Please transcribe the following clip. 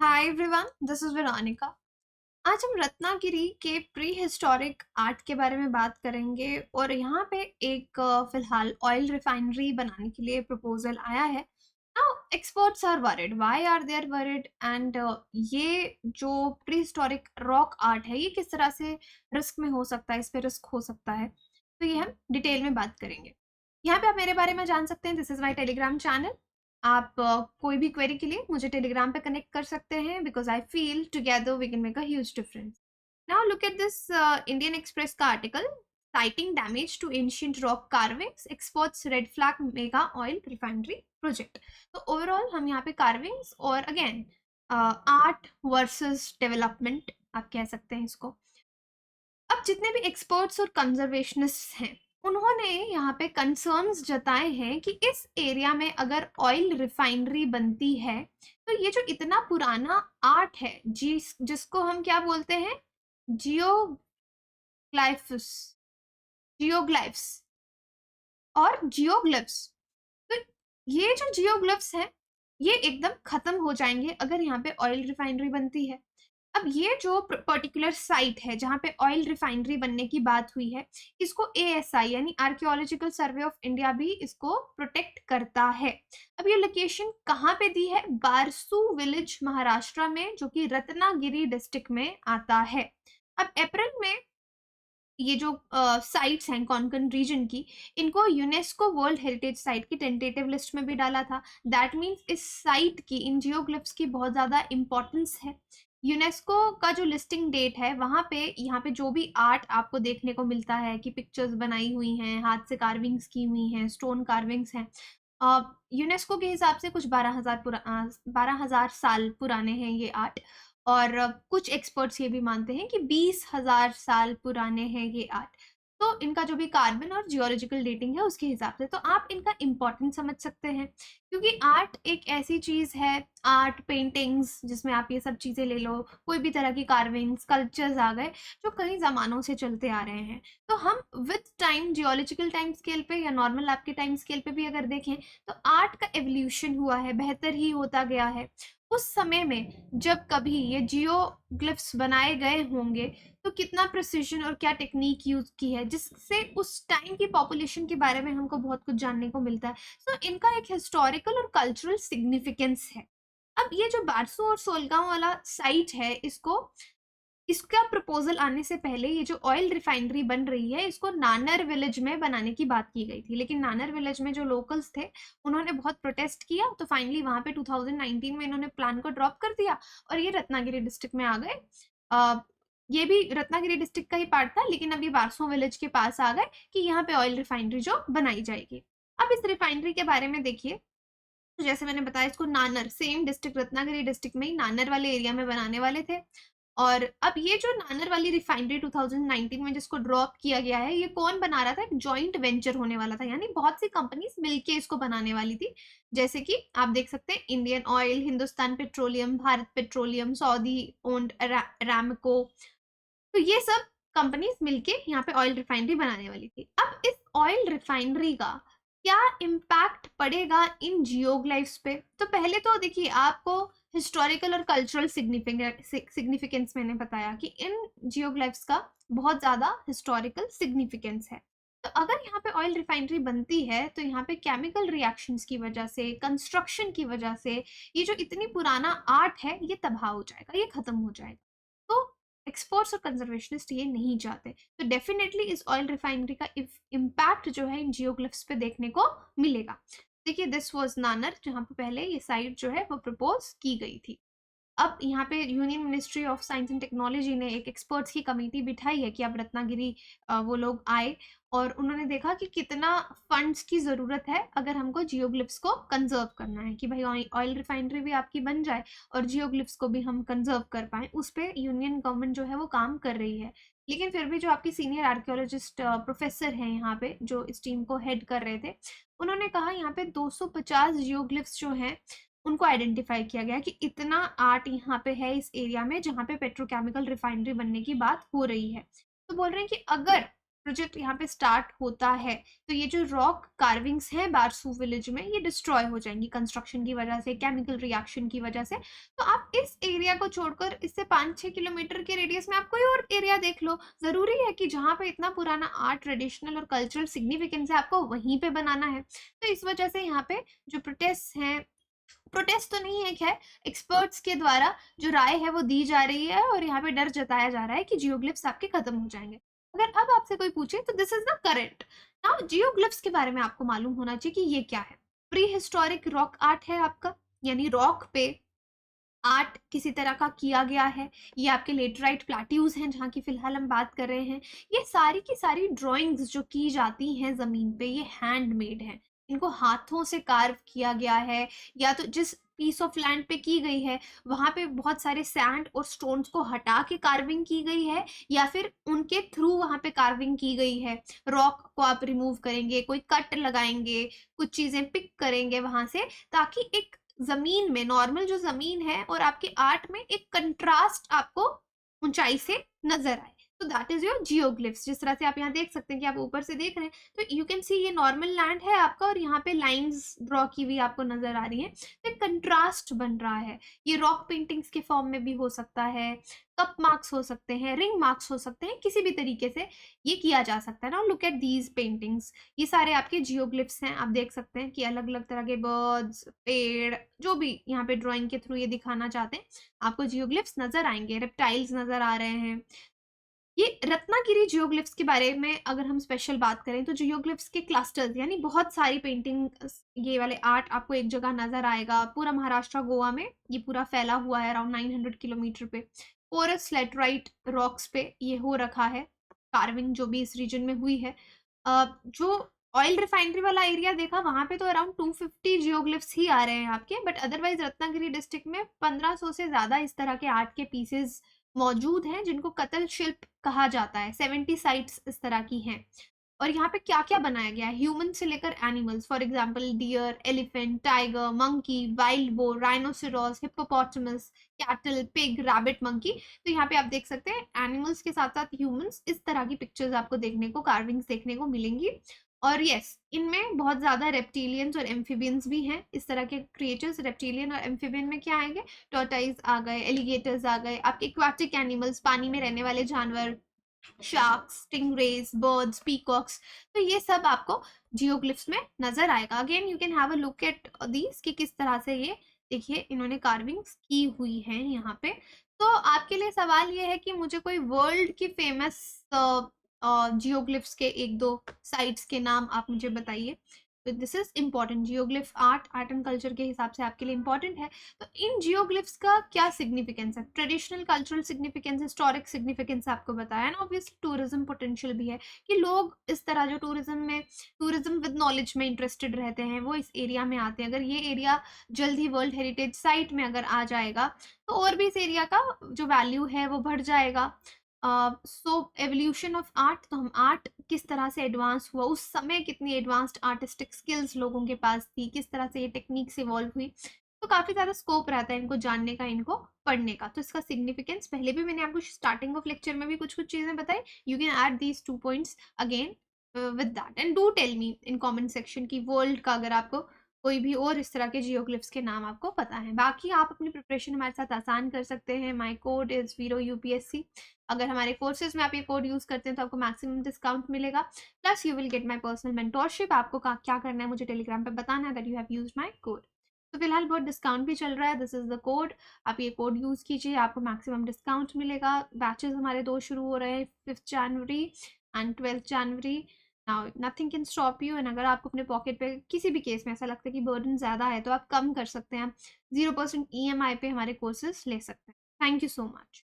Hi everyone, this is Veronica. आज हम रत्नागिरी के प्री हिस्टोरिक आर्ट के बारे में बात करेंगे और यहाँ पे एक फिलहाल ऑयल रिफाइनरी बनाने के लिए प्रपोजल आया है। Now experts are worried, why are they are worried and ये जो प्री हिस्टोरिक रॉक आर्ट है ये किस तरह से रिस्क में हो सकता है, इस पे रिस्क हो सकता है, तो ये हम डिटेल में बात करेंगे। यहाँ पे आप मेरे बारे में जान सकते हैं। This is my Telegram channel. आप कोई भी क्वेरी के लिए मुझे टेलीग्राम पे कनेक्ट कर सकते हैं because I feel together we can make a huge difference. Now look at this Indian Express का article, citing damage to ancient rock carvings, exports red flag mega oil refinery project। तो overall हम यहाँ पे carvings और again art versus development आप कह सकते हैं इसको। अब जितने भी एक्सपर्ट्स और कंजर्वेशनिस्ट हैं उन्होंने यहाँ पे कंसर्न्स जताए हैं कि इस एरिया में अगर ऑयल रिफाइनरी बनती है तो ये जो इतना पुराना आर्ट है जिसको हम क्या बोलते हैं, जियोग्लाइफ्स जियोग्लाइफ्स और जियोग्लिफ्स, तो ये जो जियोग्लिफ्स है ये एकदम खत्म हो जाएंगे अगर यहाँ पे ऑयल रिफाइनरी बनती है। अब ये जो पर्टिकुलर साइट है जहाँ पे ऑयल रिफाइनरी बनने की बात हुई है, इसको एएसआई यानी आर्कियोलॉजिकल सर्वे ऑफ इंडिया भी इसको प्रोटेक्ट करता है। अब ये लोकेशन कहाँ पे दी है? बारसू विलेज महाराष्ट्र में, जो कि रत्नागिरी डिस्ट्रिक्ट में आता है। अब अप्रैल में ये जो साइट्स हैं कोंकण रीजन की, इनको यूनेस्को वर्ल्ड हेरिटेज साइट की टेंटेटिव लिस्ट में भी डाला था। दैट मीन्स इस साइट की, इन जियोग्लिफ्स की बहुत ज़्यादा इंपॉर्टेंस है। यूनेस्को का जो लिस्टिंग डेट है वहाँ पे यहाँ पे जो भी आर्ट आपको देखने को मिलता है कि पिक्चर्स बनाई हुई हैं, हाथ से कार्विंग्स की हुई हैं, स्टोन कार्विंग्स हैं, यूनेस्को के हिसाब से कुछ 12,000 साल पुराने हैं ये आर्ट। और कुछ एक्सपर्ट्स ये भी मानते हैं कि 20,000 साल पुराने हैं ये आर्ट। तो इनका जो भी कार्बन और जियोलॉजिकल डेटिंग है उसके हिसाब से तो आप इनका इम्पोर्टेंस समझ सकते हैं, क्योंकि आर्ट एक ऐसी चीज है, आर्ट पेंटिंग्स जिसमें आप ये सब चीजें ले लो, कोई भी तरह की कार्विंग स्कल्पचर्स आ गए जो कई जमानों से चलते आ रहे हैं। तो हम with time geological time scale पे या नॉर्मल आपके टाइम स्केल पे भी अगर देखें तो आर्ट का एवोल्यूशन हुआ है, बेहतर ही होता गया है। उस समय में जब कभी ये जियोग्लिफ्स बनाए गए होंगे तो कितना प्रिसीजन और क्या टेक्निक यूज की है जिससे उस टाइम की पॉपुलेशन के बारे में हमको बहुत कुछ जानने को मिलता है। सो इनका एक हिस्टोरिकल और कल्चरल सिग्निफिकेंस है। अब ये जो बारसू और सोलगांव वाला साइट है, इसका प्रपोजल आने से पहले ये जो ऑयल रिफाइनरी बन रही है इसको नानर विलेज में बनाने की बात की गई थी, लेकिन नानर विलेज में जो लोकल्स थे उन्होंने बहुत प्रोटेस्ट किया, तो फाइनली वहां पे 2019 में इन्होंने प्लान को ड्रॉप कर दिया और ये रत्नागिरी डिस्ट्रिक्ट में आ गए। ये भी रत्नागिरी डिस्ट्रिक्ट का ही पार्ट था, लेकिन अब ये बारसो विलेज के पास आ गए कि यहाँ पे ऑयल रिफाइनरी जो बनाई जाएगी। अब इस रिफाइनरी के बारे में देखिए, तो जैसे मैंने बताया इसको नानर, सेम डिस्ट्रिक्ट रत्नागिरी डिस्ट्रिक्ट में ही नानर वाले एरिया में बनाने वाले थे। और अब ये जो नानर वाली रिफाइनरी 2019 में जिसको ड्रॉप किया गया है, ये कौन बना रहा था? एक जॉइंट वेंचर होने वाला था, यानी बहुत सी कंपनीज मिलके इसको बनाने वाली थी। जैसे कि आप देख सकते हैं Indian oil, Hindustan petroleum, Bharat petroleum, Saudi owned Ramco, तो ये सब कंपनीज मिलके यहाँ पे ऑयल रिफाइनरी बनाने वाली थी। अब इस ऑयल रिफाइनरी का क्या इम्पैक्ट पड़ेगा इन जियोग्लाइफ्स पे? तो पहले तो देखिए, आपको हिस्टोरिकल और कल्चरल सिग्निफिकेंस मैंने बताया कि इन जियोग्लाइफ्स का बहुत ज्यादा हिस्टोरिकल सिग्निफिकेंस है। तो अगर यहाँ पे ऑयल रिफाइनरी बनती है तो यहाँ पे केमिकल रिएक्शंस की वजह से, कंस्ट्रक्शन की वजह से ये जो इतनी पुराना आर्ट है ये तबाह हो जाएगा, ये खत्म हो जाएगा। तो एक्सपर्ट्स और कंजर्वेशनिस्ट ये नहीं चाहते, तो डेफिनेटली इस ऑयल रिफाइनरी का इम्पैक्ट जो है इन जियोग्लिफ्स पे देखने को मिलेगा। देखिए, दिस वाज नानर, जहाँ पे पहले ये साइट जो है वो प्रपोज की गई थी। अब यहाँ पे union ministry of science and technology ने एक एक्सपर्ट्स की कमेटी बिठाई है कि अब रत्नागिरी वो लोग आए और उन्होंने देखा कि कितना फंड्स की ज़रूरत है अगर हमको जियोग्लिफ्स को कंजर्व करना है, कि भाई ऑयल रिफाइनरी भी आपकी बन जाए और जियोग्लिफ्स को भी हम कंजर्व कर पाएँ। उस पर यूनियन गवर्नमेंट जो है वो काम कर रही है। लेकिन फिर भी जो आपकी सीनियर आर्कियोलॉजिस्ट प्रोफेसर हैं यहाँ पे, जो इस टीम को हेड कर रहे थे, उन्होंने कहा यहाँ पे 250 जियोग्लिफ्स जो हैं उनको आइडेंटिफाई किया गया कि इतना आर्ट यहाँ पे है इस एरिया में जहाँ पे पेट्रोकेमिकल रिफाइनरी बनने की बात हो रही है। तो बोल रहे हैं कि अगर प्रोजेक्ट यहाँ पे स्टार्ट होता है तो ये जो रॉक कार्विंग्स हैं बारसू विलेज में ये डिस्ट्रॉय हो जाएंगी कंस्ट्रक्शन की वजह से, केमिकल रिएक्शन की वजह से। तो आप इस एरिया को छोड़कर इससे 5-6 किलोमीटर के रेडियस में आप कोई और एरिया देख लो। जरूरी है कि जहाँ पे इतना पुराना आर्ट, ट्रेडिशनल और कल्चरल सिग्निफिकेंस है आपको वहीं पे बनाना है। तो इस वजह से यहाँ पे जो प्रोटेस्ट हैं, प्रोटेस्ट तो नहीं है खैर, एक्सपर्ट्स के द्वारा जो राय है वो दी जा रही है और यहाँ पे डर जताया जा रहा है कि जियोग्लिफ्स आपके खत्म हो जाएंगे। अगर अब आपसे कोई पूछे तो this is the current. Now geoglyphs के बारे में आपको मालूम होना चाहिए कि ये क्या है। प्री हिस्टोरिक रॉक आर्ट है आपका, यानी रॉक पे आर्ट किसी तरह का किया गया है। ये आपके लेटराइट प्लेट्यूज हैं जहाँ की फिलहाल हम बात कर रहे हैं। ये सारी की सारी ड्राइंग्स जो की जाती हैं जमीन पे ये हैंडमेड हैं, इनको हाथों से कार्व किया गया है, या तो जिस पीस ऑफ लैंड पे की गई है वहां पे बहुत सारे सैंड और स्टोन्स को हटा के कार्विंग की गई है, या फिर उनके थ्रू वहां पे कार्विंग की गई है। रॉक को आप रिमूव करेंगे, कोई कट लगाएंगे, कुछ चीजें पिक करेंगे वहां से, ताकि एक जमीन में, नॉर्मल जो जमीन है और आपके आर्ट में एक कंट्रास्ट आपको ऊंचाई से नजर आए। तो दैट इज योर जियोग्लिफ्स। जिस तरह से आप यहाँ देख सकते हैं कि आप ऊपर से देख रहे हैं तो यू कैन सी ये नॉर्मल लैंड है आपका और यहाँ पे लाइंस ड्रॉ की हुई आपको नजर आ रही है, तो एक कंट्रास्ट बन रहा है। ये रॉक पेंटिंग्स के फॉर्म में भी हो सकता है, कप मार्क्स हो सकते हैं, रिंग मार्क्स हो सकते हैं, किसी भी तरीके से ये किया जा सकता है। ना लुक एट दीज पेंटिंग्स, ये सारे आपके जियोग्लिफ्स हैं। आप देख सकते हैं कि अलग अलग तरह के बर्ड्स, पेड़, जो भी यहाँ पे ड्राइंग के थ्रू ये दिखाना चाहते हैं आपको जियोग्लिफ्स नजर आएंगे। रेप्टाइल्स नजर आ रहे हैं। ये रत्नागिरी जियोग्लिफ्स के बारे में अगर हम स्पेशल बात करें तो जियोग्लिफ्स के क्लस्टर्स, यानी बहुत सारी पेंटिंग, ये वाले आर्ट आपको एक जगह नजर आएगा। पूरा महाराष्ट्र, गोवा में ये पूरा फैला हुआ है अराउंड 900 किलोमीटर पे। पोरस लेटराइट रॉक्स पे ये हो रखा है कार्विंग, जो भी इस रीजन में हुई है। जो ऑयल रिफाइनरी वाला एरिया देखा वहां पे तो अराउंड 250 जियोग्लिफ्स ही आ रहे हैं आपके, बट अदरवाइज रत्नागिरी डिस्ट्रिक्ट में 1500 से ज्यादा इस तरह के आर्ट के पीसेस मौजूद हैं जिनको कतल शिल्प कहा जाता है। 70 साइट्स इस तरह की हैं। और यहाँ पे क्या क्या बनाया गया है, ह्यूमन से लेकर animals, for example deer, elephant, tiger, monkey, wild boar, rhinoceros, hippopotamus, cattle, pig, rabbit, monkey. तो यहाँ पे आप देख सकते हैं एनिमल्स के साथ साथ ह्यूमंस, इस तरह की पिक्चर्स आपको देखने को, कार्विंग्स देखने को मिलेंगी। और यस, इनमें बहुत ज्यादा रेप्टिलियंस और एम्फिबियंस भी हैं, इस तरह के क्रिएचर्स। रेप्टिलियन और एम्फिबियन में क्या आएंगे, टॉर्टाइज आ गए, एलिगेटर्स आ गए, आपके एक्वाटिक एनिमल्स, पानी में रहने वाले जानवर, शार्क्स, स्टिंगरेज, बर्ड्स, पीकॉक्स। तो ये सब आपको जियोग्लिफ्स में नजर आएगा। Again you can have a look at these कि किस तरह से ये, देखिए इन्होंने कार्विंग्स की हुई हैं यहाँ पे। तो आपके लिए सवाल ये है कि मुझे कोई वर्ल्ड की फेमस जियोग्लिफ्स के एक दो साइट्स के नाम आप मुझे बताइए। तो this is important, geoglyph art and culture के हिसाब से आपके लिए इम्पॉर्टेंट है। तो इन जियोग्लिफ्स का क्या सिग्निफिकेंस है, traditional cultural significance, historic significance आपको बताया ना। ऑब्वियसली टूरिज्म पोटेंशियल भी है कि लोग इस तरह जो टूरिज्म विद नॉलेज में इंटरेस्टेड रहते हैं वो इस एरिया में आते हैं। अगर ये एरिया जल्द ही वर्ल्ड हेरिटेज साइट में अगर आ जाएगा तो और भी इस एरिया का जो वैल्यू है वो बढ़ जाएगा। सो एवोल्यूशन ऑफ आर्ट, तो हम आर्ट किस तरह से एडवांस हुआ, उस समय कितनी एडवांस्ड आर्टिस्टिक स्किल्स लोगों के पास थी, किस तरह से ये टेक्निक्स इवॉल्व हुई। तो काफी ज्यादा स्कोप रहता है इनको जानने का, इनको पढ़ने का। तो इसका सिग्निफिकेंस पहले भी मैंने आपको स्टार्टिंग ऑफ लेक्चर में भी कुछ कुछ चीजें बताई। You can add these 2 points again with that and do tell me in comment section की वर्ल्ड का अगर आपको कोई भी और इस तरह के जियोग्लिफ्स के नाम आपको पता है। बाकी आप अपनी प्रिपरेशन हमारे साथ आसान कर सकते हैं। माय कोड इज वीरो यूपीएससी। अगर हमारे कोर्सेज में आप ये कोड यूज करते हैं तो आपको मैक्सिमम डिस्काउंट मिलेगा, plus you will get my personal mentorship. आपको क्या करना है, मुझे टेलीग्राम पे बताना है that you have used my code. तो फिलहाल बहुत डिस्काउंट भी चल रहा है, दिस इज द कोड। आप ये कोड यूज कीजिए, आपको मैक्सिमम डिस्काउंट मिलेगा। बैचेस हमारे 2 शुरू हो रहे हैं, 5th January and 12th January. Now nothing can stop you. And अगर आपको अपने पॉकेट पे किसी भी केस में ऐसा लगता है कि बर्डन ज़्यादा है तो आप कम कर सकते हैं, 0% EMI पे हमारे कोर्सेज ले सकते हैं। Thank you so much.